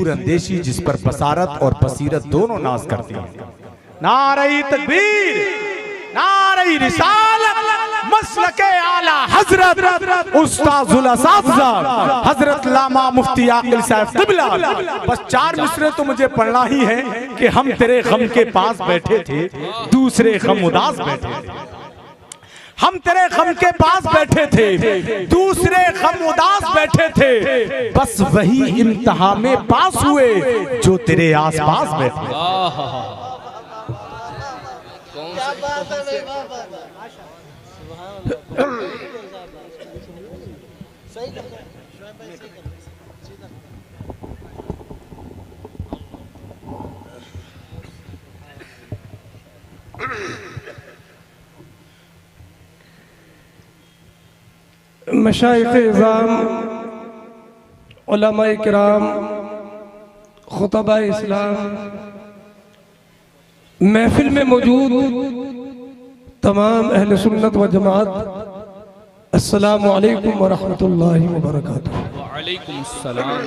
सूर अंदेशी जिस पर बसारत और बसीरत दोनों नाज करती हैं। नारे तकबीर, नारे रिसालत, मसलके आला हजरत उस्ताजुल असातिज़ा हजरत लामा मुफ्ती आकिल साहब क़िबला। बस 4 मिसरे तो मुझे पढ़ना ही है कि हम तेरे गम के पास बैठे थे, दूसरे गम उदास बैठे थे। हम तेरे गम के पास बैठे थे, दूसरे गम उदास बैठे थे। बस वही इम्तिहां में पास हुए जो तेरे आस पास बैठे। मशाइख़-ए-इज़ाम, उलमाए किराम, खुतबाए इस्लाम, महफिल में मौजूद तमाम अहले सुन्नत व जमात, अस्सलामु अलैकुम व रहमतुल्लाहि व बरकातुहू। वालेकुम अस्सलाम।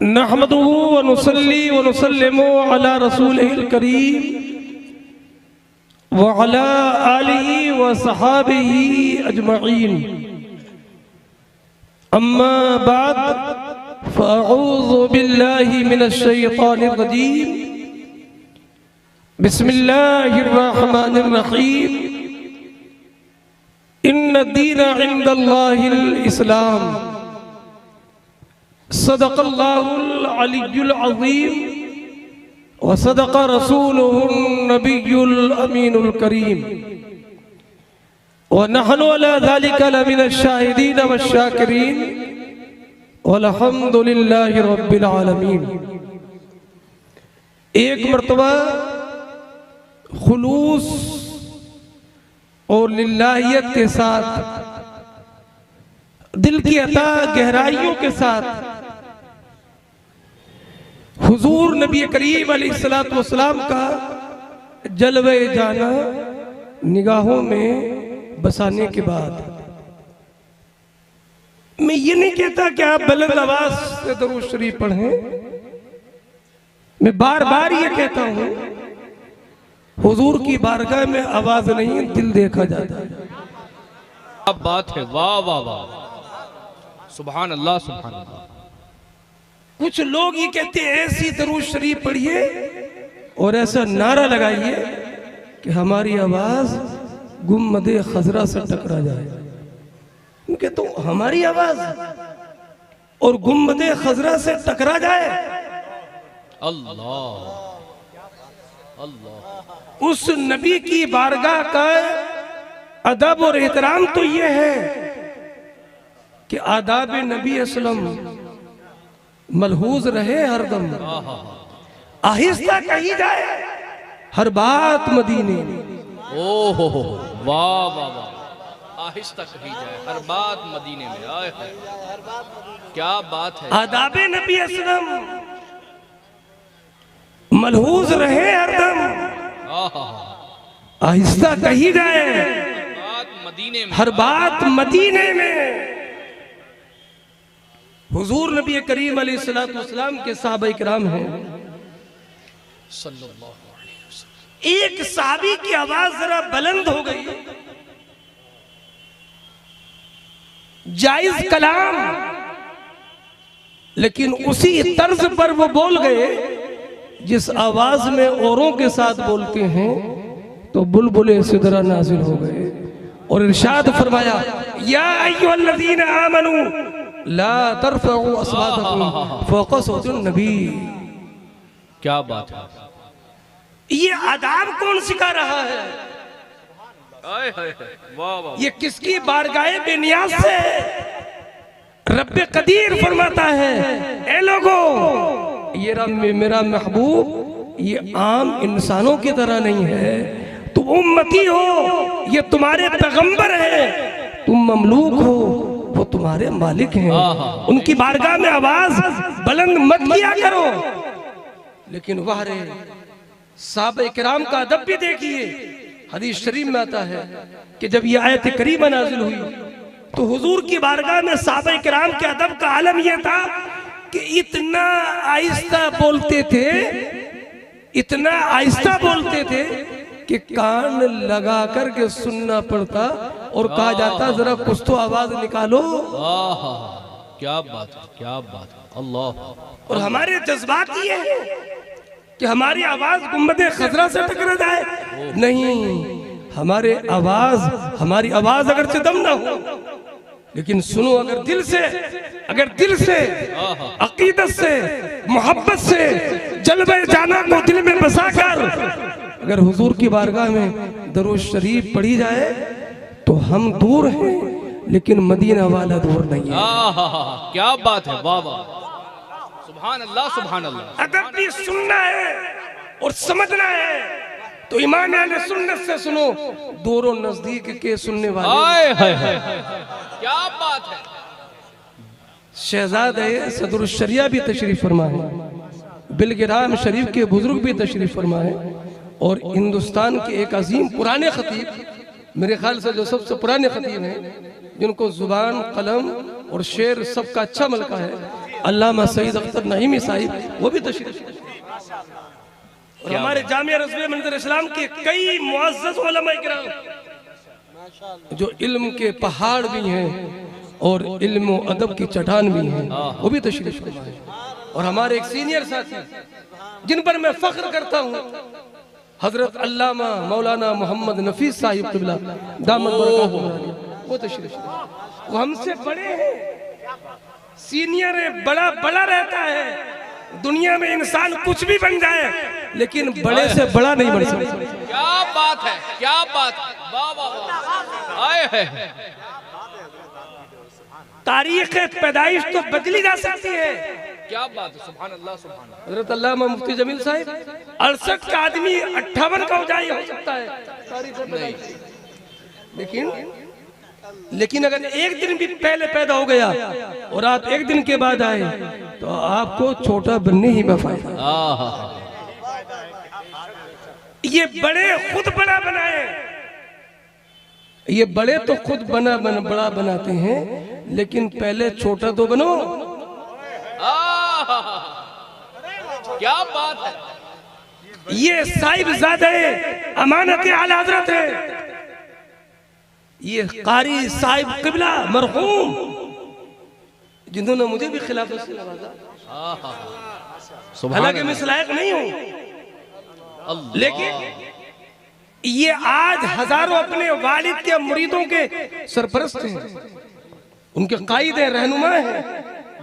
नहमदुहु व नुसल्ली व नुसल्लिमु अला रसूलिहिल करीम व अला आलिहि व सहाबिही अजमईन। अम्मा बाद फ़अऊज़ु बिल्लाहि मिनश शैतानिर रजीम। बिस्मिल्लाहिर रहमानिर रहीम। इन्न दीन इंदल्लाहिल इस्लाम। सदक़ल्लाहुल अलियुल अज़ीम व सदक़ रसूलुहुन नबियुल अमीनुल करीम व नहनु अला ज़ालिका लमिनश शाहिदीन वश शाकिरीन वल्हम्दुलिल्लाहि रब्बिल आलमीन। एक मर्तबा खुलूस और लिल्लाहियत के साथ, दिल की अता गहराइयों के साथ हुजूर नबी करीम अलैहिस्सलातु वस्सलाम का जलवे जाना निगाहों में बसाने के बाद, मैं ये नहीं कहता कि आप बुलंद आवाज से दरूद शरीफ पढ़ें, मैं बार बार ये कहता हूं हुजूर की बारगाह में आवाज नहीं दिल देखा जाता है। अब बात है, वाह वाह वाह, सुभान अल्लाह सुभान अल्लाह। कुछ लोग ये कहते हैं ऐसी दरूद शरीफ पढ़िए और ऐसा नारा लगाइए कि हमारी आवाज गुम्मदे खजरा से टकरा जाए। क्योंकि तो हमारी आवाज और गुम्मदे खजरा से टकरा जाए, अल्लाह अल्लाह। उस नबी की बारगाह का अदब और एहतराम तो ये है कि आदाब नबी असलम मलहूज रहे हरदम, आहिस्ता कही जाए हर बात मदीने में। ओहो वाह वाह वाह, आहिस्ता कही जाए हर बात मदीने में। आए है, क्या बात है। आदाब नबी असलम मलहूज रहे हरदम, आहिस्ता कही जाए बात मदीने में, हर बात मदीने में। हुजूर नबी करीम अलैहिस्सलातु वस्सलाम के सहाबा किराम हैं, सल्लल्लाहु अलैहि वसल्लम। एक सहाबी की आवाज जरा बुलंद हो गई, जायज कलाम, लेकिन उसी तर्ज पर वो बोल गए जिस आवाज में औरों के साथ बोलते हैं, तो बुलबुले सिदरा नाजिल हो गए और इरशाद फरमाया, या अय्युहल्लज़ीना आमनू ला तरफ़ऊ अस्वातकुम फ़ौक़ सौतिन नबी। क्या बात है। ये आदाब कौन सिखा रहा है? आए हाय हाय, वाह वाह। ये किसकी बारगाह बेनियाज से? रब्बे कदीर फरमाता है, ए लोगों, ये मेरा महबूब ये आम इंसानों की तरह नहीं है, तुम उम्मती हो, ये तुम्हारे पैगंबर है, तुम ममलूक हो, वो तुम्हारे मालिक हैं। उनकी बारगाह में आवाज बुलंद मत किया करो। लेकिन वाह रे, साहबा किराम का अदब भी देखिए। हदीस शरीफ में आता है कि जब ये आयत करीमा नाजिल हुई तो हुजूर की बारगाह में साहबे किराम के अदब का आलम यह था कि इतना आहिस्ता बोलते थे, इतना आहिस्ता बोलते थे कि कान लगा करके सुनना पड़ता और कहा जाता जरा कुछ तो आवाज निकालो। क्या बात है, क्या बात है, अल्लाह। और हमारे जज्बात ये है कि हमारी आवाज गुंबदे खजरा से टकरा जाए, नहीं, हमारी आवाज अगर से दम ना हो, लेकिन सुनो अगर दिल से अकीदत से मोहब्बत से जलवे जाना को दिल में बसाकर अगर हुजूर की बारगाह में दरूद शरीफ पढ़ी जाए तो हम दूर हैं लेकिन मदीना वाला दूर नहीं है। क्या बात है, वाह वाह, सुभान अल्लाह, सुभान अल्लाह। अदब भी सुनना है और समझना है तो इमाम अहले सुन्नत से सुनो, दूरों नजदीक के सुनने वाले। क्या बात है। शहजादे सदरुल शरिया भी तशरीफ फरमा है, बिलगिराम शरीफ के बुजुर्ग भी तशरीफ फरमा है, और हिंदुस्तान के एक अजीम पुराने खतीब, मेरे ख्याल से जो सबसे पुराने खतीब हैं, जिनको जुबान कलम और शेर सबका अच्छा मलका है, अल्लामा सईद अख्तर नईमी साहिब, वो भी तशरीफ। और हमारे जामिया रज़विया मंज़िल इस्लाम के कई मुअज़्ज़ज़ उलमा इकराम जो इल्म के पहाड़ भी हैं और इल्म और अदब की चट्टान भी हैं, वो भी तशरीफ फरमा है। और हमारे एक सीनियर साथी जिन पर मैं फख्र करता हूँ, हजरत अल्लामा मौलाना मोहम्मद नफीस साहिब क़िबला दामत बरकातुहू, वो तशरीफ, वो हमसे बड़े हैं, सीनियर है, बड़ा रहता है। दुनिया में इंसान कुछ भी बन जाए लेकिन बड़े से बड़ा नहीं बन सकता। क्या बात है, क्या बात है, वाह वाह वाह, आए है। तारीख पैदाइश तो बदली जा सकती है। क्या बात है, सुभान अल्लाह, सुभान अल्लाह। हजरत अल्लामा मुफ्ती जमील साहिब 68 का आदमी 58 का उजाई हो सकता है तारीख, लेकिन अगर एक दिन भी पहले पैदा हो गया और आप एक दिन के बाद आए तो आपको छोटा बनने ही में फायदा। ये बड़े खुद बड़ा बनाए, ये बड़े तो खुद बड़ा बनाते हैं, लेकिन पहले छोटा तो बनो। क्या बात है। ये साहिबजादे अमानत आला हजरत है, ये कारी साहिब क़िबला मरहूम, जिन्होंने मुझे भी खिलाफत से नवाजा। हालांकि मैं इस लायक नहीं हूं, लेकिन ये आज हजारों अपने वालिद के मुरीदों के सरपरस्त हैं, उनके कायद हैं, रहनुमा हैं।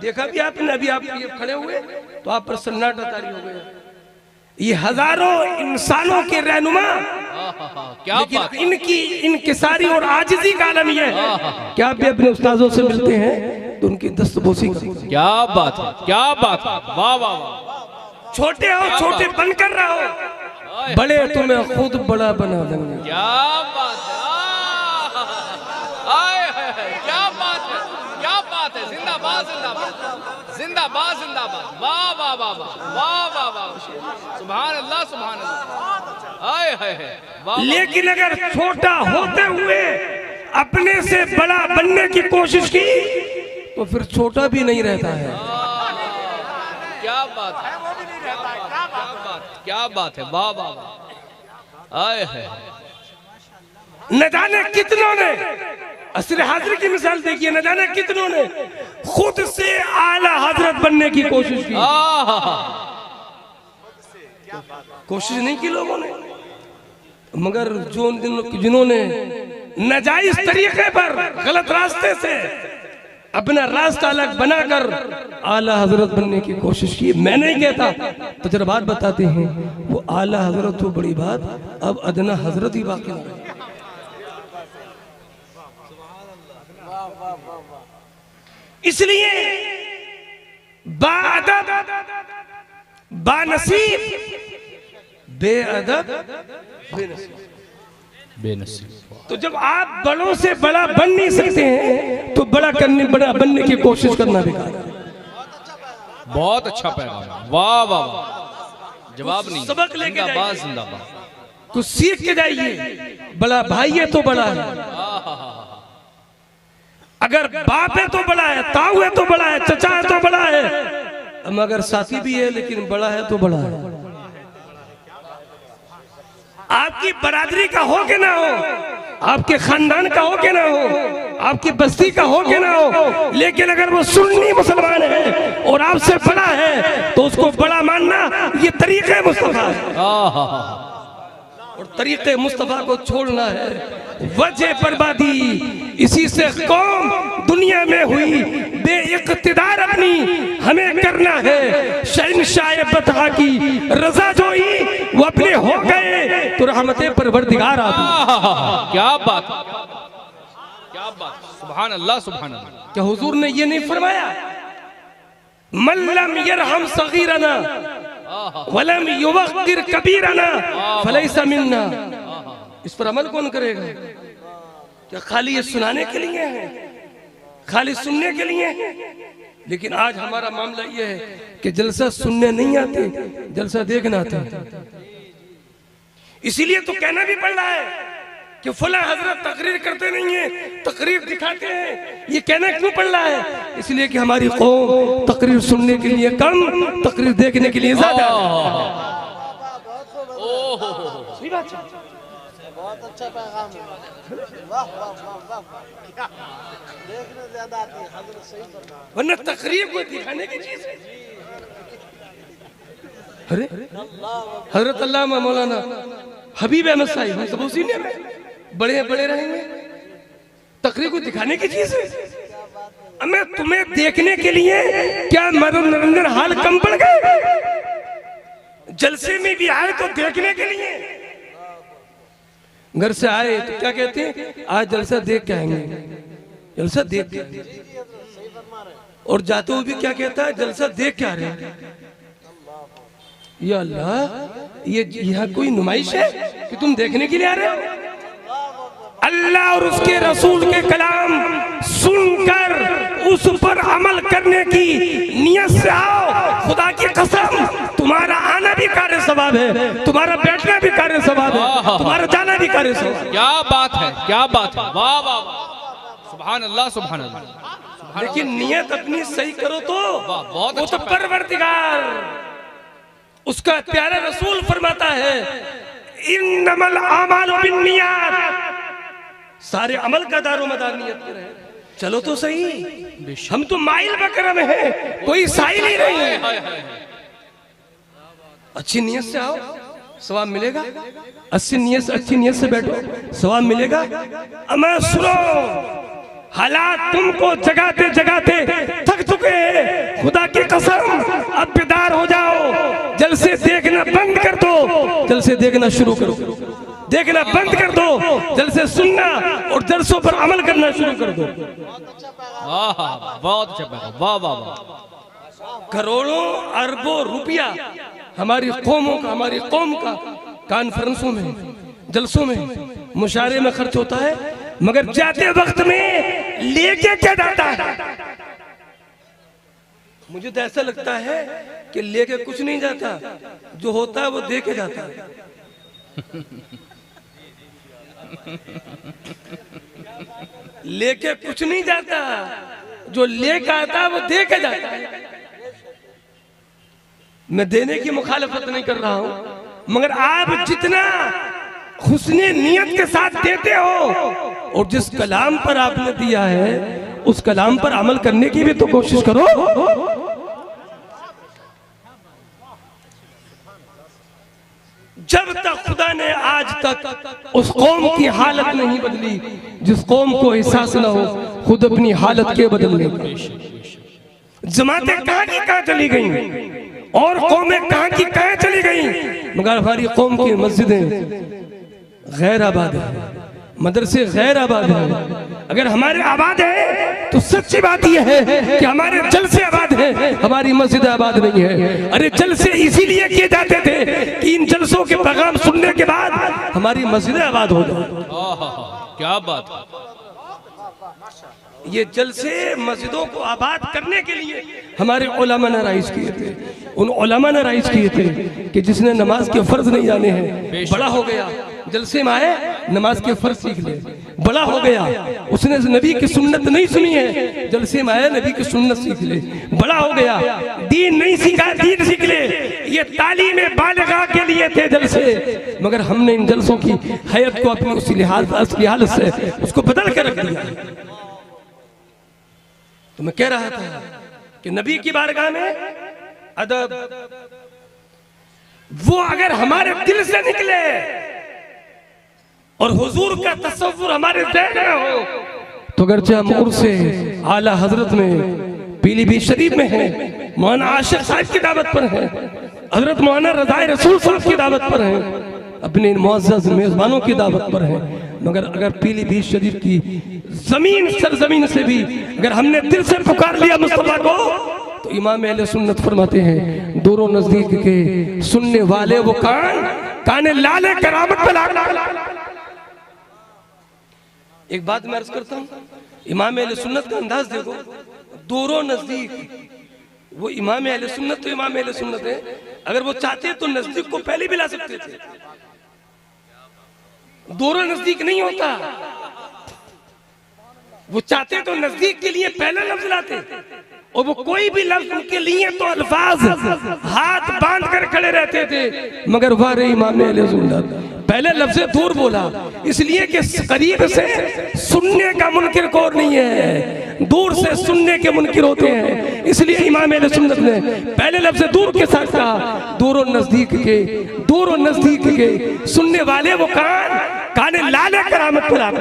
देखा भी आपने, अभी आप ये खड़े हुए तो आप पर सन्नाटा तारी हो गया। ये हजारों इंसानों के रहनुमा, क्या लेकिन बात, इनकी इनकिसारी और आजिज़ी का आलम यह है कि आप भी अपने उस्तादों से मिलते हैं तो उनकी दस्तबोसी करते हैं। क्या बात है, क्या बात है, वाह वाह वाह। छोटे हो, छोटे बनकर रहो, बड़े तुम्हें खुद बड़ा बना देंगे। क्या बात है, क्या बात है, क्या बात है। जिंदाबाद, जिंदाबाद, जिंदाबाद, जिंदाबाद, वाह वाह वाह वाह वाह वाह, सुभान अल्लाह, सुभान अल्लाह, आए है। लेकिन अगर छोटा होते हुए अपने से बड़ा बनने की कोशिश की तो फिर छोटा भी नहीं रहता है। क्या बात है, क्या बात है, वाह वाह वाह, आए है। न जाने कितनों ने, असर हाजिर की मिसाल देखिए, न जाने कितनों ने खुद से आला हजरत बनने की कोशिश की। कोशिश नहीं की लोगों ने, मगर जिन्होंने नाजायज तरीके पर, गलत रास्ते से अपना रास्ता अलग बनाकर आला हजरत बनने की कोशिश की। मैं नहीं कहता, तजर्बात बताते हैं वो आला हजरत तो बड़ी बात, अब अदना हजरत ही बाकी नहीं। इसलिए बाअदब बानसीब, बेअदब बेनसीब। तो जब आप बड़ों से बड़ा बन नहीं सकते हैं तो बड़ा बनने की कोशिश करना बेकार है। बहुत अच्छा पैगाम, वाह वाह वाह, जवाब नहीं। सबक लेके जिंदाबाद, जाइए, जिंदाबाद, कुछ सीख के जाइए। बड़ा भाई है तो बड़ा है। अगर बाप है तो बड़ा है, ताऊ है तो बड़ा है, चचा है तो बड़ा है, मगर साथी भी है लेकिन बड़ा है तो बड़ा है। आपकी बरादरी का हो के ना हो, आपके खानदान का हो के ना हो, आपकी बस्ती का हो के ना हो, लेकिन अगर वो सुन्नी मुसलमान है और आपसे बड़ा है तो उसको बड़ा मानना ये तरीक़े मुस्तफा है। और तरीक़े मुस्तफा को छोड़ना है वजह बर्बादी। इसी से कौम दुनिया में हुई बेइक़्तिदार, अपनी हमें करना है शहंशाह बतहा की रजा जोई, वो अपने हो गए तो रहमते परवरदिगार आ गई। क्या बात, क्या बात, सुभान अल्लाह सुभान अल्लाह। क्या हुजूर ने ये नहीं फरमाया मल्लम यरहम सगीरना वलम युवक्किर कबीरना फलैसा मिन्ना। इस पर अमल कौन करेगा? क्या खाली ये सुनाने के लिए है, खाली सुनने के लिए है? लेकिन आज हमारा मामला ये है कि जलसा सुनने नहीं आते, जलसा देखना आते। इसीलिए तो कहना भी पड़ रहा है कि फला हजरत तकरीर करते नहीं है, तकरीर दिखाते हैं। ये कहना क्यों पड़ रहा है? इसलिए कि हमारी कौम तकरीर सुनने के लिए कम, तकरीर देखने के लिए ज्यादा। सही बात है, बहुत अच्छा पैगाम है। वाह वाह वाह वाह, देखने ज्यादा आती है हजरत, सही फरमाया। वरना तकरीर को दिखाने की चीज है। अरे हजरत अल्लामा मौलाना हबीब अहमद साहिब, हम सब उसी ने बड़े बड़े रहेंगे। तकरीर को दिखाने की चीज है। मैं तुम्हें देखने के लिए क्या मनोरंजन हाल कम पड़ गए? जलसे में भी आए तो देखने के लिए, घर से आए तो क्या कहते हैं, आज जलसा देख के आएंगे, जलसा देख के। और जाते हुए भी क्या कहता है, जलसा देख के आ रहे हैं। या अल्लाह, ये यहाँ कोई नुमाइश है कि तुम देखने के लिए आ रहे हो? अल्लाह और उसके रसूल के कलाम सुनकर उस पर अमल करने की नियत से आओ। खुदा की कसम, तुम्हारा आना भी कार्य सवाब है, तुम्हारा बैठना भी कार्य सवाब है, तुम्हारा जाना भी कार्य सवाब है। क्या बात है, क्या बात है, वाह वाह वाह, सुभान अल्लाह सुभान अल्लाह। लेकिन नियत अपनी सही करो तो बहुत वो तो परवरदिगार, उसका प्यारा रसूल फरमाता है इन्नमल आमालु बिन्नियात, सारे अमल का दारो मदार नियत पे रहे। चलो तो सही, हम तो माइल बकरम है, कोई साइल ही नहीं है। अच्छी नियत से आओ, सवाब मिलेगा। अच्छी नियत से बैठो, सवाब मिलेगा। अमा सुनो, हालात तुमको जगाते जगाते थक चुके हैं। खुदा की कसम, अब बेदार हो जाओ। जलसे देखना बंद कर दो, जलसे देखना शुरू करो। देखना बंद कर दो, जलसे सुनना और जलसों पर अमल करना शुरू कर दो। बहुत अच्छा पैगाम, वाह वाह वाह। करोड़ों अरबों रुपया हमारी कौमों का, हमारी कौम का कॉन्फ्रेंसों में, जलसों में, मुशारे में खर्च होता है, मगर जाते वक्त में लेके क्या जाता है? मुझे तो ऐसा लगता है कि लेके कुछ नहीं जाता, जो होता है वो दे के जाता है। लेके कुछ नहीं जाता, जो लेके आता है वो दे के जाता है। मैं देने की मुखालफत नहीं कर रहा हूं, मगर आप जितना हुस्ने नियत के साथ देते हो और जिस कलाम पर आपने दिया है उस कलाम पर अमल करने की भी तो कोशिश करो। जब तक खुदा ने आज तक उस कौम की हालत नहीं बदली जिस कौम को एहसास ना हो खुद अपनी हालत के बदलने का। जमातें कहां की कहां चली गई और कौमें कहां की कहां चली गई, मगर हमारी कौम की मस्जिदें गैर आबाद है, मदरसे गैर आबाद है। अगर हमारे आबाद है तो सच्ची बात यह है कि हमारे जलसे आबाद है, हमारी मस्जिद आबाद नहीं है। अरे जलसे इसीलिए किए जाते थे कि इन जलसों के पैगाम सुनने के बाद हमारी मस्जिद आबाद हो जाए। क्या बात, ये जलसे मस्जिदों को आबाद करने के लिए हमारे उलमा ने राइज किए थे। उन उलमा ने राइज किए थे कि जिसने नमाज के फर्ज नहीं जाने हैं, बड़ा हो गया जलसे में आए नमाज के फर्ज सीख ले। बड़ा हो गया, उसने नबी की सुन्नत नहीं सुनी है, जलसे में आया नबी की सुन्नत सीख ले। बड़ा हो गया, दीन नहीं सीखा, दीन सीख ले। ये तालीम बालिगा के लिए थे जलसे, मगर हमने इन जलसों की हैत को अपनी उसी हालत से उसको बदल कर रख दिया। तो मैं कह रहा था कि नबी की बारगाह में अदब, वो अगर हमारे दिल से निकले और हुजूर का तसव्वुर हमारे ज़हन में हो, तो अगरचे हम उर्से आला हजरत में पीलीभीत शरीफ में है, मौलाना आशिक साहब की दावत पर है, हजरत मौलाना रज़ाए रसूल साहब की दावत पर है, अपने मुअज़्ज़ज़ मेजबानों की दावत पर है। मगर अगर पीलीभीत शरीफ की जमीन सरजमीन से भी अगर हमने दिल से पुकार लिया मुस्तफा को, तो इमाम अहले सुन्नत फरमाते हैं दूरों नजदीक के सुनने वाले वो काने लाले करामत पे ला। एक बात मैं अर्ज करता हूँ, इमाम अहले सुन्नत का अंदाज देखो, दूरों नजदीक, वो इमाम अहले सुन्नत तो इमाम अहले सुन्नत है, अगर वो चाहते तो नजदीक को पहले भी ला सकते थे। दूरों नजदीक नहीं होता, वो चाहते तो नजदीक के लिए पहले लफ्ज लाते, और वो कोई भी लफ्ज उनके लिए तो अल्फाज हाथ बांध कर खड़े रहते थे। मगर वारे इमाम अहले सुन्नत पहले लफ्ज़ दूर बोला, इसलिए कि करीब से सुनने का मुनकिर कौन नहीं है, दूर से सुनने के मुनकिर होते हैं। इसलिए इमाम अहले सुन्नत ने पहले लफ्ज़ दूर के साथ कहा, दूर और नजदीक के सुनने वाले वो काने लाले करामत पर आते,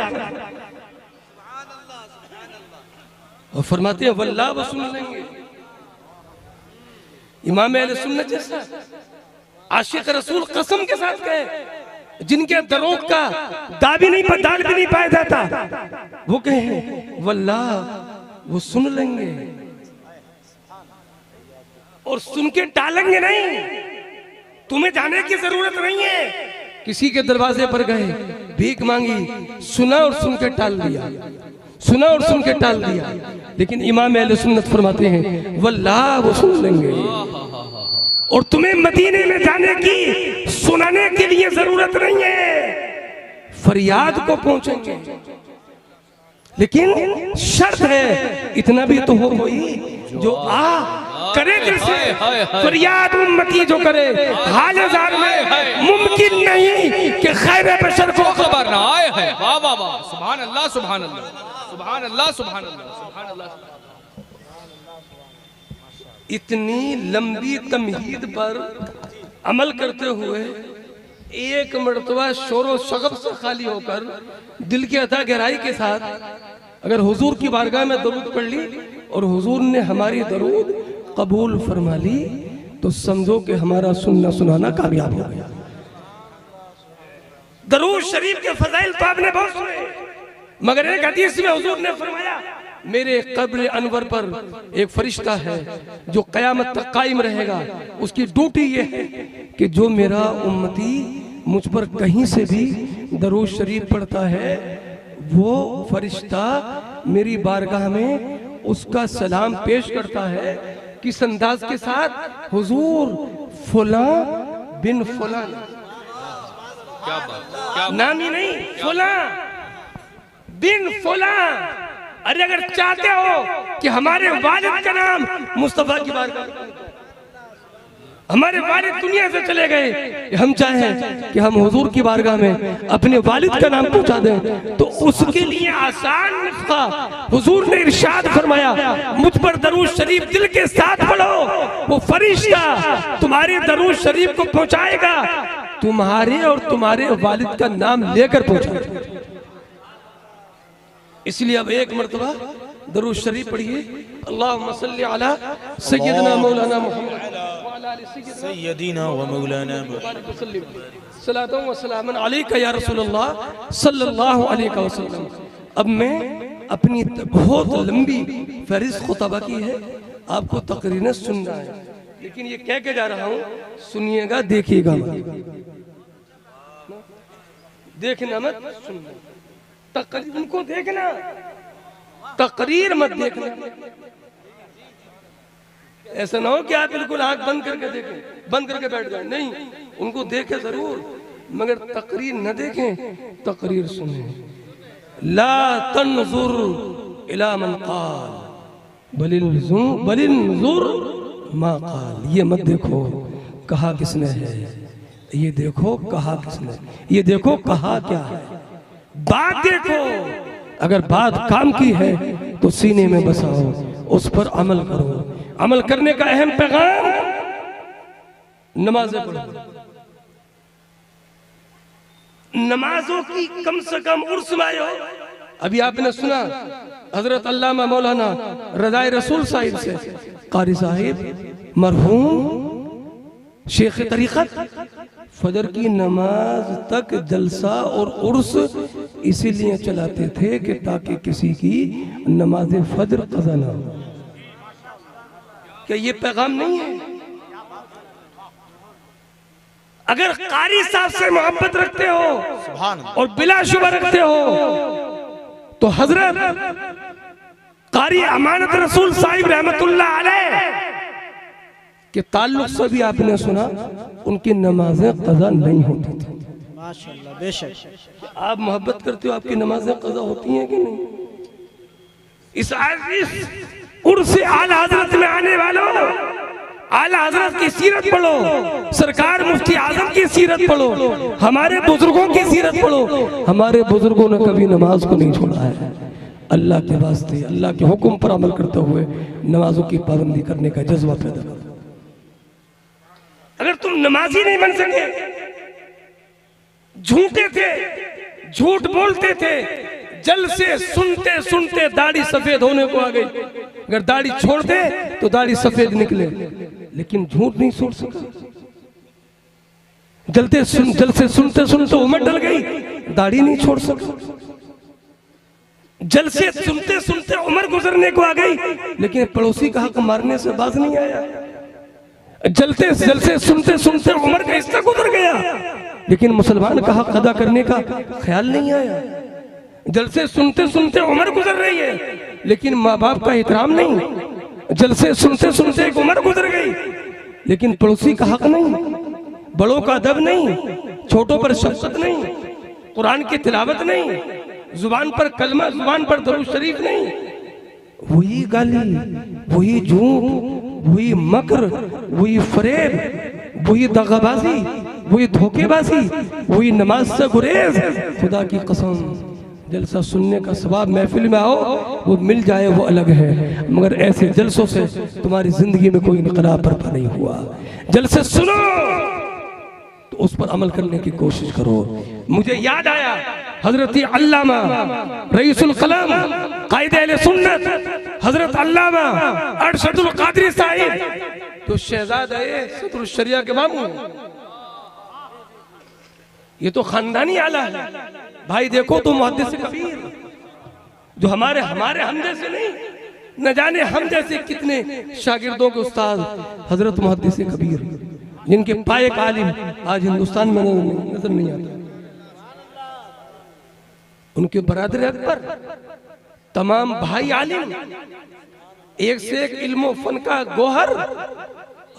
और फरमाते हैं वल्लाह वो सुन लेंगे। इमाम अहले सुन्नत जैसा आशिक रसूल कसम के साथ कहे, जिनके दरों का दाल भी नहीं पाया जाता, वो कहे वल्लाह वो सुन लेंगे और सुन के टालेंगे नहीं। तुम्हें जाने की जरूरत नहीं है। किसी के दरवाजे पर गए, भीख मांगी, सुना और सुन के टाल दिया, लेकिन इमाम अहले सुन्नत फरमाते हैं वल्लाह वो सुन लेंगे। और तुम्हें मदीने में जाने की सुनाने के लिए जरूरत नहीं है, फरियाद को पहुंचेंगे। लेकिन शर्त है, इतना भी तो हो कोई जो करे दिल से फरियाद उम्मती जो करे, हाल ज़ार में मुमकिन नहीं कि खैर बशर को खबर ना आए है। वाह वाह वाह, सुभान अल्लाह सुभान अल्लाह सुभान अल्लाह सुभान अल्लाह सुभान अल्लाह। इतनी लंबी तमहीद पर अमल करते हुए एक मर्तबा शोरो शगफ से खाली होकर दिल की अता गहराई के साथ अगर हुजूर की बारगाह में दरूद पढ़ ली और हुजूर ने हमारी दरूद कबूल फरमा ली, तो समझो कि हमारा सुनना सुनाना कामयाब हो गया। दरूद शरीफ के फजाइल तो आपने बहुत सुने, मगर एक हदीस में हुजूर ने फरमाया मेरे कब्र अनवर पर एक फरिश्ता है जो कयामत तक कायम रहेगा, उसकी ड्यूटी ये है कि जो मेरा उम्मती मुझ पर कहीं से भी दरूद शरीफ पढ़ता है, वो फरिश्ता मेरी बारगाह में उसका सलाम पेश करता है। किस अंदाज के साथ? हुजूर फुला बिन फुला, क्या बात, नाम ही नहीं, फुला बिन फुला। अरे अगर चाहते हो कि हमारे वालिद का नाम मुस्तफा की बारगाह, हमारे वालिद दुनिया से चले गए, हम चाहें कि हम हुजूर की बारगाह में अपने वालिद का नाम पहुंचा दें, तो उसके लिए आसान नुस्खा हुजूर ने इरशाद फरमाया, मुझ पर दरूद शरीफ दिल के साथ पढ़ो, वो फरिश्ता तुम्हारे दरूद शरीफ को पहुंचाएगा, तुम्हारे और तुम्हारे वालिद का नाम लेकर पहुंचाएगा। इसलिए अब एक मर्तबा दरूद शरीफ पढ़िए, अल्लाहुम्मा सल्ली अला सय्यदना मौलाना मुहम्मद सय्यदना व मौलाना सलातो व सलामन अलैका या रसूलल्लाह सल्लल्लाहु अलैहि वसल्लम। अब मैं अपनी बहुत लंबी फहरिस्त खुतबा की है, आपको तकरीरें सुनना है, लेकिन ये कह के जा रहा हूँ, सुनिएगा, देखिएगा मत, देखना मत, सुनना। तकरीर उनको देखना, तकरीर मत देखना। ऐसा ना हो कि आप बिल्कुल आंख बंद करके देखें, बंद करके बैठ जाए, नहीं, उनको देखें जरूर, मगर तकरीर न देखें, तकरीर सुने। ला तंजुर इला मन क़ाल बलिन्जुर मा क़ाल। ये मत देखो कहा किसने है, ये देखो कहा किसने, ये देखो कहा क्या है, बात देखो। अगर बात काम की है तो सीने में बसाओ, उस पर अमल करो। अमल करने का अहम पैगाम नमाज़ें पढ़ो। नमाजों की कम से कम उर्स में आयो। अभी आपने सुना हजरत अल्लामा मौलाना रज़ाए रसूल साहिब से, कारी साहिब मरहूम शेख तरीक़त फजर की नमाज तक जलसा और उर्स इसीलिए चलाते थे कि ताकि किसी की नमाज फजर कज़ा ना हो। क्या ये पैगाम नहीं है? अगर कारी साहब से मोहब्बत रखते हो और बिलाशुबा रखते हो तो हजरत कारी अमानत रसूल साहिब रहमतुल्लाह अलैह के ताल्लुक से भी आपने सुना उनकी नमाजें कज़ा नहीं होती थी। माशाअल्लाह, बेशक। आप मोहब्बत करते हो, आपकी नमाजें कज़ा होती हैं कि नहीं? इस उर्स आला हजरत में आने वालों, आला हजरत की सीरत पढ़ो, सरकार मुफ्ती आजम की सीरत पढ़ो, हमारे बुजुर्गों की सीरत पढ़ो। हमारे बुजुर्गों ने कभी नमाज को नहीं छोड़ा है। अल्लाह के वास्ते अल्लाह के हुक्म पर अमल करते हुए नमाजों की पाबंदी करने का जज्बा पैदा करो। अगर तुम नमाजी नहीं बन सके, झूठे थे, झूठ बोलते थे, जल से सुनते सुनते दाढ़ी सफेद होने को आ गई। अगर दाढ़ी छोड़ दे तो दाढ़ी सफेद निकले, लेकिन झूठ नहीं छोड़ सका। जल से सुनते सुनते उम्र डल गई, दाढ़ी नहीं छोड़ सका। जल से सुनते सुनते उम्र गुजरने को आ गई, लेकिन पड़ोसी का हक मारने से बाज नहीं आया। जल से सुनते सुनते उम्र का हिस्सा गुजर गया, लेकिन मुसलमान का हक अदा करने का ख्याल नहीं आया। जल से सुनते सुनते उम्र गुजर रही है, लेकिन माँ बाप का एहतराम नहीं। जल से सुनते सुनते एक उम्र गुजर गई, लेकिन पड़ोसी का हक नहीं, बड़ों का अदब नहीं, छोटों पर शफ़क़त नहीं, कुरान की तिलावत नहीं, जुबान पर कलमा, जुबान पर दरूद शरीफ नहीं। वही गाली, वही झूठ, वही मकर, वही फरेब, वही दगाबाजी, वही धोखेबाजी, वही नमाज से गुरेज। खुदा की कसम, जलसा सुनने का सवाब महफिल में आओ, वो मिल जाए वो अलग है, मगर ऐसे जलसों से तुम्हारी जिंदगी में कोई इनकलाब बर्पा नहीं हुआ। जलसे सुनो तो उस पर अमल करने की कोशिश करो। मुझे याद आया हजरत अल्लामा रईसुल कलम कायदे अहले सुन्नत हजरत अल्लामा अरशदुल कादरी साहिब तो शहजादे सदरुल शरिया के मामू, ये तो खानदानी आला है भाई। देखो तो मुहद्दिस कबीर जो हमारे हम जैसे नहीं, न जाने हम जैसे कितने शागिर्दों के उस्ताद हजरत मुहद्दिस कबीर, जिनके पाए का आलिम आज हिंदुस्तान में नजर नहीं आता। उनके बरादर अकबर तमाम भाई आलिम, एक से एक इल्म फन का गोहर,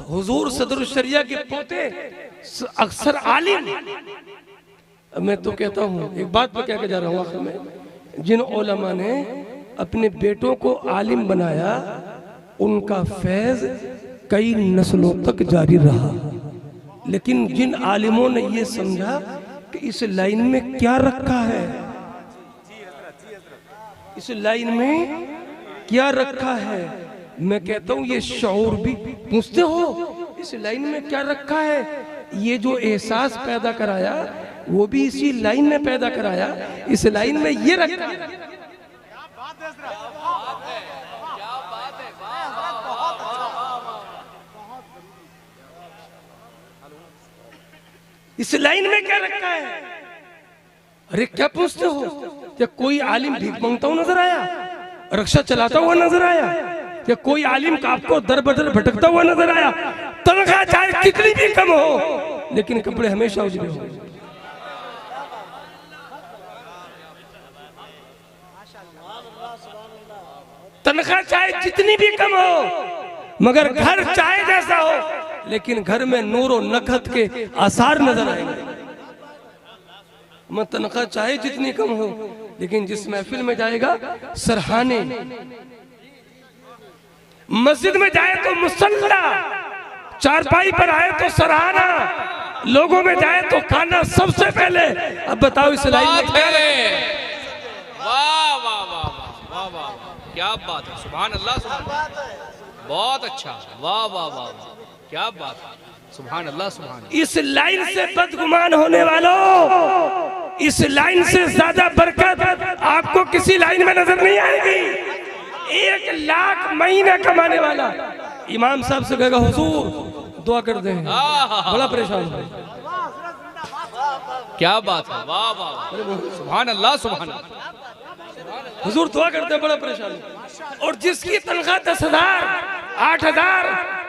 हुजूर सदरुल शरिया के पोते अक्सर आलिम। मैं तो कहता हूँ, एक बात पर क्या जा रहा हूँ आखिर में, जिन उलमा ने अपने बेटों को आलिम बनाया उनका फैज कई नस्लों तक जारी रहा, लेकिन जिन आलिमों ने ये समझा कि इस लाइन में क्या रखा है, इस लाइन में क्या रखा है, मैं कहता हूँ ये शऊर भी पूछते हो इस लाइन में क्या रखा है, ये जो एहसास पैदा कराया वो भी इसी लाइन ने पैदा कराया। इस लाइन में ये रखा है। इस लाइन में क्या रखा है? अरे क्या पूछते हो? क्या कोई आलिम भीख मांगता हुआ नजर आया, रक्षा चलाता हुआ नजर आया? क्या कोई आलिम का आपको दर बदर भटकता हुआ नजर आया? तनख्वाह चाहे कितनी भी कम हो, लेकिन कपड़े हमेशा उजले हो। तनख्वाह चाहे जितनी भी कम हो, मगर घर चाहे जैसा हो, लेकिन घर में नूर और नखत के आसार नजर आएंगे। मैं तनख्वाह चाहे जितनी कम हो, लेकिन जिस महफिल में जाएगा सरहाने, मस्जिद में जाए तो मुसल्ला, चारपाई पर आए तो सराहना, लोगों में जाए तो खाना सबसे पहले। अब बताओ इस लाइन में क्या है? वाह वाह वाह वाह वाह, क्या बात है, सुभान अल्लाह, सुभान अल्लाह, बहुत अच्छा, वाह वाह वाह, क्या बात है, सुभान अल्लाह, सुभान अल्लाह। इस लाइन से बदगुमान होने वालों, इस लाइन से ज्यादा बरकत आपको किसी लाइन में नजर नहीं आएगी। 1 लाख महीना कमाने वाला इमाम साहब से कहेगा हुजूर दुआ कर दें, बड़ा परेशान है। क्या बात है, वाह वाह, सुभान अल्लाह, सुभान अल्लाह, हुजूर दुआ करते हैं, बड़ा परेशान है। और जिसकी तनख्वाह 10,000 8,000,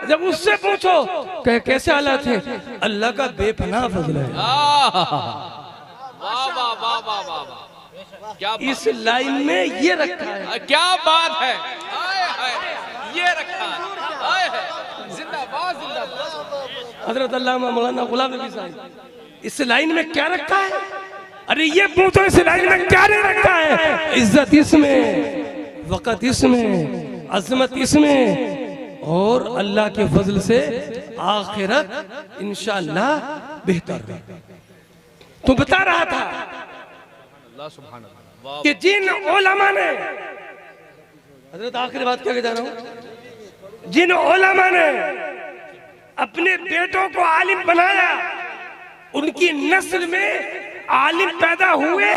जब उससे पूछो कहे कैसे हालात हैं, अल्लाह का बेपनाह फजल है। वाह वाह वाह वाह वाह, क्या इस लाइन में ये रखा है, क्या बात है, आए हाय, ये रखा है, आए है, जिंदाबाद जिंदाबाद। हजरत अल्लामा मौलाना गुलाम नबी साहब, इस लाइन में क्या रखा है? अरे ये पूछो इस लाइन में क्या नहीं रखा है? इज्जत इसमें, वक़्त इसमें, अजमत इसमें, और अल्लाह के फजल से आखिरत इंशाअल्लाह बेहतर। तो बता रहा था अल्लाह, सुभान अल्लाह, कि जिन उलमा ने, हजरत आखिरी बात क्या कह रहा हूं, जिन उलमा ने अपने बेटों को आलिम बनाया, उनकी नस्ल में आलिम पैदा हुए,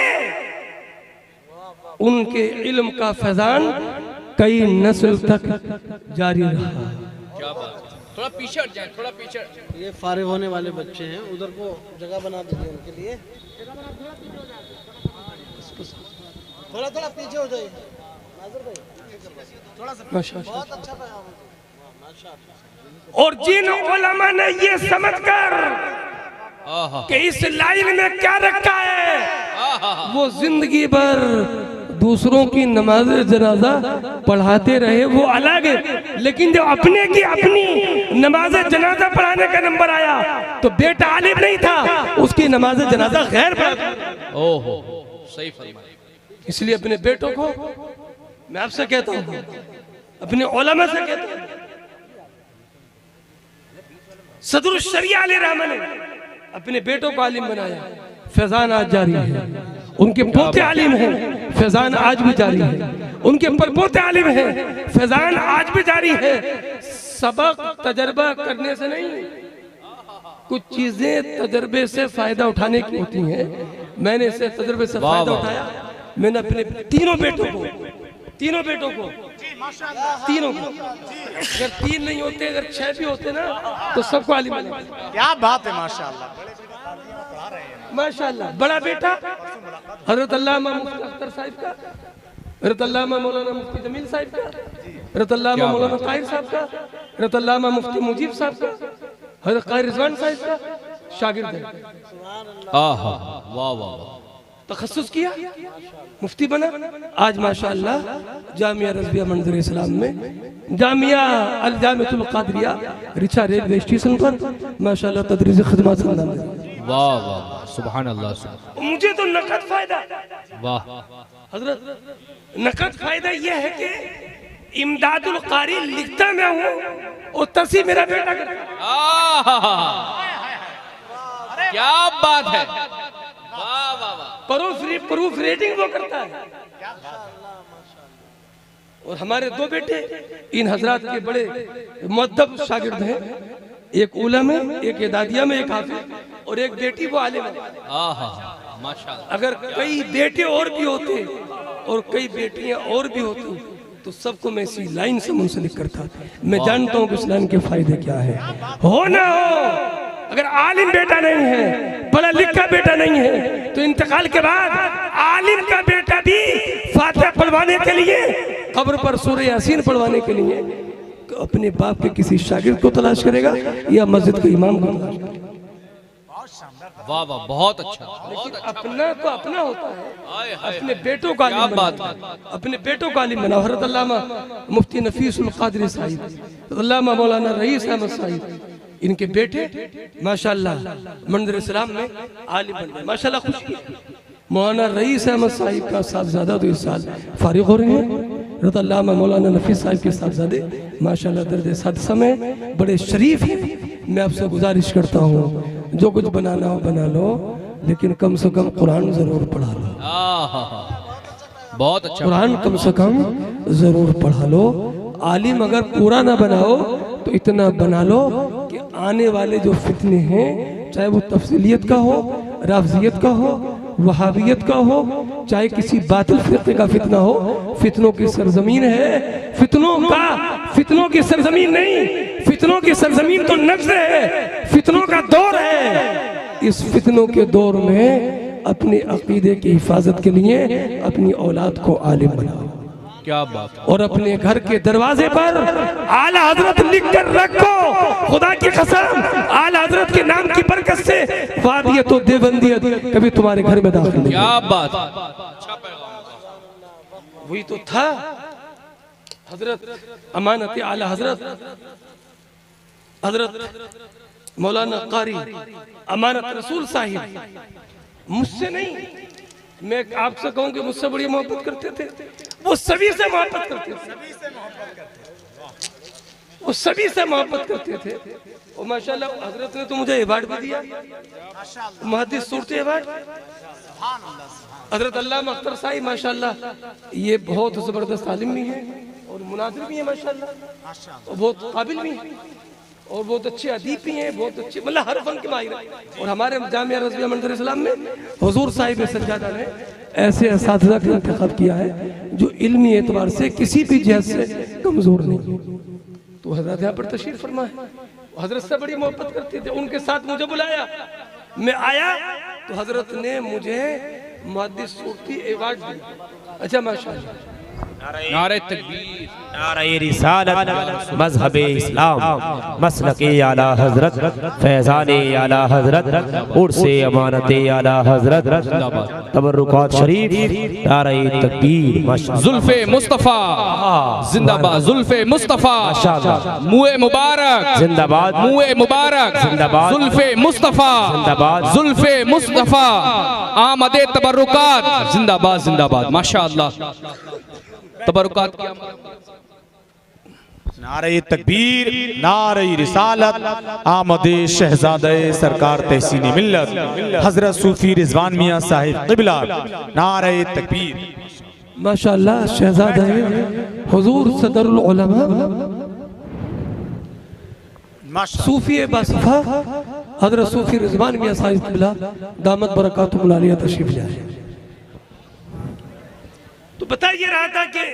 उनके इल्म का फैजान कई नस्ल तक जारी रहा। क्या बात है, थोड़ा पीछे हट जाए, थोड़ा पीछे। ये फारिग होने वाले बच्चे हैं, उधर को जगह बना दीजिए उनके लिए, थोड़ा थोड़ा पीछे हो जाइए नाज़िर भाई, थोड़ा सा, माशाअल्लाह। बहुत अच्छा पैगाम है माशाअल्लाह। और जिन उलमा ने ये समझकर कि इस लाइन में क्या रखा है, वो जिंदगी भर दूसरों की नमाज जनाजा पढ़ाते रहे, वो अलग है। लेकिन जब अपने की अपनी नमाज जनाजा पढ़ाने का नंबर आया तो बेटा आलिम नहीं था, उसकी नमाज जनाजा गैर पढ़ा। ओहो, सही फरमाया। इसलिए अपने बेटों को मैं आपसे कहता हूँ, अपने उलमा से कहता हूँ, सदरुल शरिया अली रहमान ने अपने बेटों को आलिम बनाया, फैजान आज जारी है। उनके पोते आलिम हैं, फैजान आज भी जारी है। उनके परपोते आलिम हैं, फैजान आज भी जारी है। सबक तजर्बा करने से नहीं, कुछ चीजें तजर्बे से फायदा उठाने की होती हैं। मैंने इसे तजर्बे से फायदा उठाया। मैंने अपने तीनों बेटों को तीनों को, अगर 3 नहीं होते, अगर 6 भी होते ना, तो सबको आलिम बना। क्या बात है, माशाअल्लाह, माशाअल्लाह। बड़ा बेटा हजरत अल्लामा मुफ्ती अख्तर साहिब का, हजरत अल्लामा मौलाना मुफ्ती जमील साहिब का, हजरत अल्लामा मौलाना ताहिर साहब का, हजरत अल्लामा मुफ्ती मुजीब साहब का, हजरत क़ारी रिजवान साहिब का शागिर्द है। आहा, वाह वाह वाह, तखस्सुस किया, मुफ्ती बना। आज माशाअल्लाह जामिया रज़विया मंज़िल इस्लाम में, जामिया अल जामिअतुल क़ादरिया रिचा रेलवे स्टेशन पर माशाअल्लाह तदरीस खिदमत से नाम दे। वाह वाह, सुभान अल्लाह, सुभान। मुझे तो नकद फायदा, वाह, हजरत नकद फायदा यह है कि इमदादुल क़ारी लिखता मैं हूँ और तसी मेरा बेटा करता। क्या बात है, वाह वाह वाह, प्रूफ रीडिंग वो करता है। और हमारे 2 बेटे इन हजरात के बड़े मुअद्दब शागिर्द हैं, एक ऊला में, एक एदादिया में, एक हाफिज, और एक बेटी वो आलिम है। आहा, माशाअल्लाह। अगर कई बेटे और भी होते और कई बेटियां और भी होती तो सबको मैं इसी लाइन से मुंसलिक करता। मैं जानता हूँ कि इस लाइन के फायदे क्या है। हो ना हो, अगर आलिम बेटा नहीं है, पढ़ा लिखा बेटा नहीं है, तो इंतकाल के बाद आलिम का बेटा भी फातिहा पढ़वाने के लिए, कब्र पर सूरह यासीन पढ़वाने के लिए अपने बाप के किसी शागिर्द को तलाश करेगा या मस्जिद के इमाम को तलाश करेगा। वाह वाह, बहुत अच्छा, बहुत अच्छा। अपना तो अपना होता है, हाय हाय, अपने बेटों का आलिम बनाओ, अपने बेटों का आलिम बनाओ। हज़रत अल्लामा मुफ्ती नफीसुल क़ादरी साहिब, अल्लामा मौलाना रईस अहमद साहिब, इनके बेटे माशाअल्लाह मंदिर इस्लाम में आलिम बन गए। माशाअल्लाह खुशी, मौलाना रईस अहमद साहिब का साहबजादा तो इस साल फारिग हो रहे हैं। हज़रत अल्लामा मौलाना नफीस साहिब के साहबजादे माशाल्लाह दर्ज सदसा में बड़े शरीफ हैं। मैं आपसे गुजारिश करता हूँ जो कुछ बनाना हो बना लो, लेकिन कम से कम कुरान ज़रूर पढ़ा लो। बहुत अच्छा। कुरान कम से कम ज़रूर पढ़ा लो। आलिम अगर पूरा ना बनाओ तो इतना बना लो कि आने वाले जो फितने हैं, चाहे वो तफसीलियत का हो, राफजियत का हो, वहाबियत का हो, चाहे किसी बातिल फिरके का फितना हो, फितनों की सरजमीन है। फितनों की सरजमीन नहीं, फितनों की सरजमीन तो नज़्र है, फितनों का दौर है। इस फितनों के दौर में अपने अकीदे की हिफाजत के लिए अपनी औलाद को आलिम बनाओ। क्या बात है। और अपने घर के दरवाजे पर आला हजरत लिख कर रखो। खुदा की कसम, आला हजरत के नाम की बरकत से वादियत और देवबंदियत कभी तुम्हारे घर में दाखिल नहीं। क्या बात। वही तो था हजरत अमानत आला हजरत मौलाना कारी अमानत रसूल साहिब। मुझसे नहीं, मैं आपसे कहूं कि मुझसे बड़ी मोहब्बत करते थे। वो सभी से मोहब्बत करते थे, वो सभी से मोहब्बत करते थे। और माशाल्लाह हजरत ने तो मुझे अवार्ड भी दिया, मुहद्दिस सूरती अवार्ड। हजरत अल्लामा अख्तर साहिब माशाल्लाह ये बहुत जबरदस्त आलिम भी हैं और मुनाजिर भी हैं माशाल्लाह, और बहुत काबिल भी हैं और बहुत अच्छे अदीब भी हैं, बहुत अच्छे मतलब हर फन के माहिर हैं। और हमारे जामिया रज़विया मंदिर इस्लाम में हुजूर साहिब सज्जादा ने ऐसे असातिज़ा का इंतखाब किया है जो इल्मी एतबार से किसी भी जहत से कमज़ोर नहीं। तो हजरत यहाँ पर तशरीफ फरमा है, हजरत से बड़ी मोहब्बत करते थे। उनके साथ मुझे बुलाया, मैं आया तो हजरत ने मुझे मुहद्दिस सूरती अवार्ड दिया। अच्छा माशाअल्लाह। नारे तकबीर, नारे रिसालत, मज़हबे इस्लाम, मसलके आला हजरत, फैज़ाने आला हजरत, उर्से अमानते आला हजरत, तबर्रुकात शरीफ, नारे तकबीर, माशाअल्लाह। जुल्फे मुस्तफा जिंदाबाद, जुल्फे मुस्तफा मुए मुबारक जिंदाबाद, मुए मुबारक जिंदाबाद, जुल्फे मुस्तफा जिंदाबाद, जुल्फे मुस्तफा आमदे तबर्रुकात जिंदाबाद जिंदाबाद। माशाअल्लाह तबरुकात की नारे तकबीर, नारे रिसालत, आमदे शहजादे सरकार तहसीनी मिल्लत हजरत सूफी रिजवान मियां साहिब क़िबला, नारे तकबीर। माशाअल्लाह शहजादा हुजूर सदरुल उलमा सूफी बासफा हजरत सूफी रिजवान मियां साहिब क़िबला दामत बरकातुहुल आलिया तशरीफ ले आए। तो बता ये रहा था कि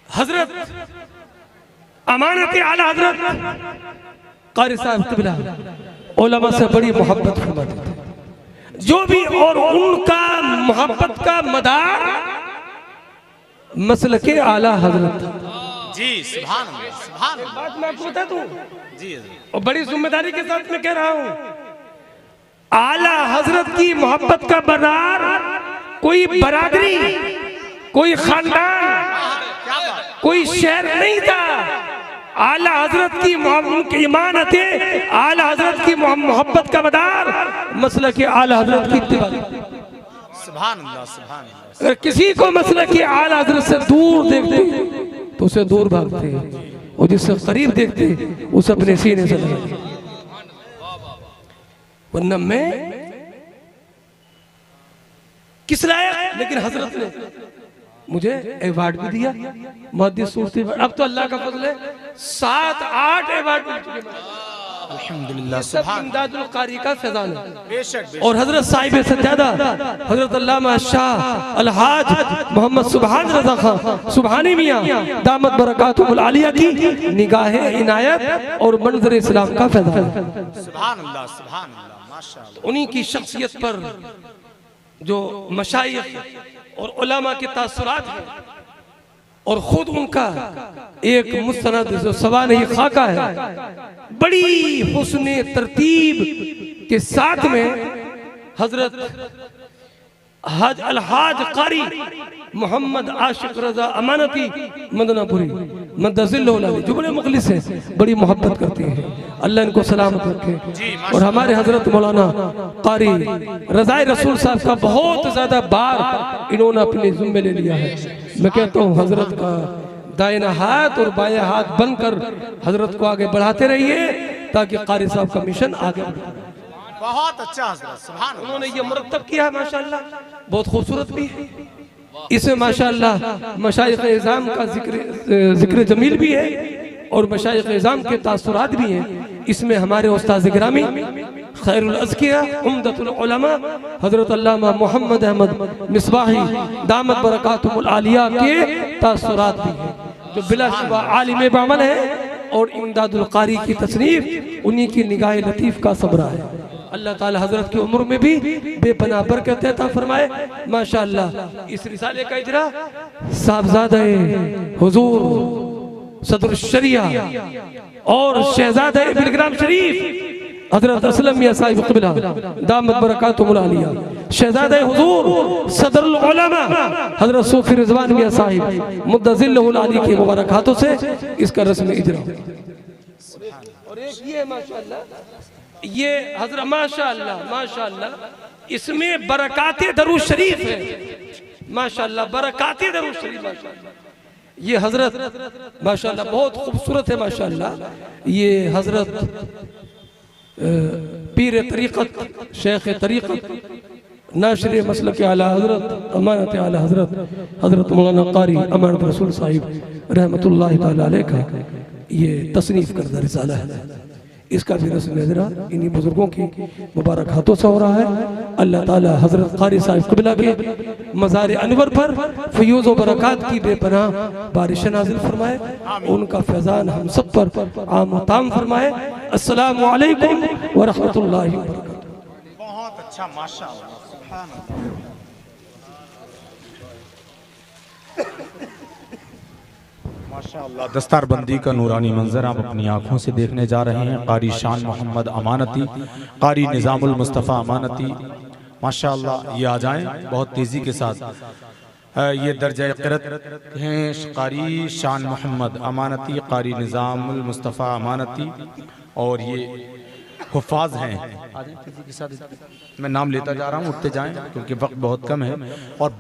हजरत अमानत आला हजरत कारी साहब क़िबला उलमा से बड़ी मोहब्बत फरमाते थे जो भी, और उनका मोहब्बत का मदार मसलके आला हजरत था। जी सुभान अल्लाह, सुभान अल्लाह। बात मैं आपको बता दूं जी और बड़ी जिम्मेदारी के साथ मैं कह रहा हूं, आला हजरत की मोहब्बत का मदार कोई बरादरी, कोई खानदान, कोई शहर नहीं था। आला हजरत की इमानत है, आला हजरत की मोहब्बत का मदार मसलक आला हजरत की इत्तिबा। सुभान अल्लाह, सुभान अल्लाह। अगर किसी को मसलक आला हजरत से दूर देखते तो उसे दूर भागते, और जिससे करीब देखते उसे अपने सीने से लगाते। वरना मैं किस लायक, लेकिन हजरत ने मुझे अवार्ड भी दिया, मुहद्दिस सूरती। अब तो अल्लाह का फजल है 7-8 अवार्ड मिल चुके हैं अल्हम्दुलिल्लाह। सब इमदादुल कारी का फैजान है। बेशक और हजरत साहिब सज्जादा हजरत अल्लामा शाह अलहाज मोहम्मद सुभान रजा खान सुभानी मियां दामत बरकातुहुल आलिया की निगाहे इनायत और मंजर इस्लाम का फैजान है। सुभान अल्लाह, सुभान अल्लाह, माशाअल्लाह। उन्हीं की शख्सियत पर जो मशाइख और उलमा के तासुरात हैं, और खुद उनका एक मुस्तनद जो सवानही खाका है, बड़ी हुस्ने तरतीब के साथ में हजरत अलहाज कारी मोहम्मद आशिक रजा अमानती मदनापुरी मदजिल्लुल जो बड़े मुखलिस हैं, बड़ी मोहब्बत करते हैं। अल्लाह इनको सलामत रखे। और हमारे हजरत मौलाना कारी रज़ाए रसूल साहब का बहुत ज़्यादा बार इन्होंने अपने ज़िम्मे ले लिया है। मैं कहता हूँ हजरत का दाहिना हाथ और बायां हाथ बनकर हजरत को आगे बढ़ाते रहिए ताकि कारी साहब का मिशन आगे बढ़े। बहुत अच्छा हजरत, सुभान अल्लाह। उन्होंने ये मुरतब किया है माशाअल्लाह, बहुत खूबसूरत भी है। इसमें माशाअल्लाह मशाइख इज़ाम का जिक्र जमील भी है और मशाइख इज़ाम के तासुरात भी हैं। इसमें हमारे उस्ताद गिरामी खैरुल अज़किया उम्दतुल उलमा हजरत अल्लामा मोहम्मद अहमद मिसबाही दामत बरकातुहुल आलिया के तासुरात भी हैं, जो बिलाशुबा आलिम बामल है और इमदादुल कारी की तसनीफ उन्हीं की निगाह लतीफ़ का सबरा है। अल्लाह ताला हजरत की उम्र में भी बेपनाह बरकत अता फरमाए। माशाअल्लाह इस रिसाले का इजरा साहबजादे हुजूर सदर शरिया और शहजादे बिलग्राम शरीफ हजरत असलम मियां साहिब क़िबला दामत बरकातुहुल आलिया, शहजादे हुजूर सदरुल उलमा हजरत सूफी रिजवान मियां साहिब मुद्दजिल्लुल आली के मुबारक हाथों से इसका रस्म इजरा। और एक ये माशाअल्लाह ये हजरत माशाअल्लाह इसमें बरकाते दरूद शरीफ है माशाअल्लाह, बरकाते दरूद शरीफ माशाअल्लाह। ये हजरत माशाअल्लाह बहुत खूबसूरत है माशाअल्लाह। ये हजरत पीर तरीक़त शेख तरीक़त नाशरे मसलक आला हजरत अमानत आला हजरत मौलाना कारी अमानत रसूल साहिब रहमतुल्लाहि तआला अलैह का ये तसनीफ करदा रिसाला है। इसका भी रस्म इजरा इन्हीं बुजुर्गों की मुबारक हाथों से हो रहा है। अल्लाह ताला हजरत कारी साहिब क़िबला के मज़ार अनवर पर फयूज़ व बरक़ात की बेपनाह बारिश नाज़िल फरमाए, उनका फैज़ान हम सब पर आम व ताम फरमाए। अस्सलामु अलैकुम व रहमतुल्लाहि व बरकातुहू। बहुत अच्छा माशाअल्लाह, सुभान अल्लाह। माशाअल्लाह दस्तारबंदी का नूरानी मंजर आप अपनी आंखों से देखने जा रहे हैं। कारी शान मोहम्मद अमानती, कारी निज़ामुल मुस्तफ़ा अमानती, माशाअल्लाह ये आ जाएं बहुत तेज़ी के साथ। ये दर्जा क़िरत हैं कारी शान मोहम्मद अमानती, कारी निज़ामुल मुस्तफ़ा अमानती और ये हुफ़ाज़ हैं। आ जाएं तेज़ी के साथ, मैं नाम लेता जा रहा हूँ, उठते जाएं क्योंकि वक्त बहुत कम है। और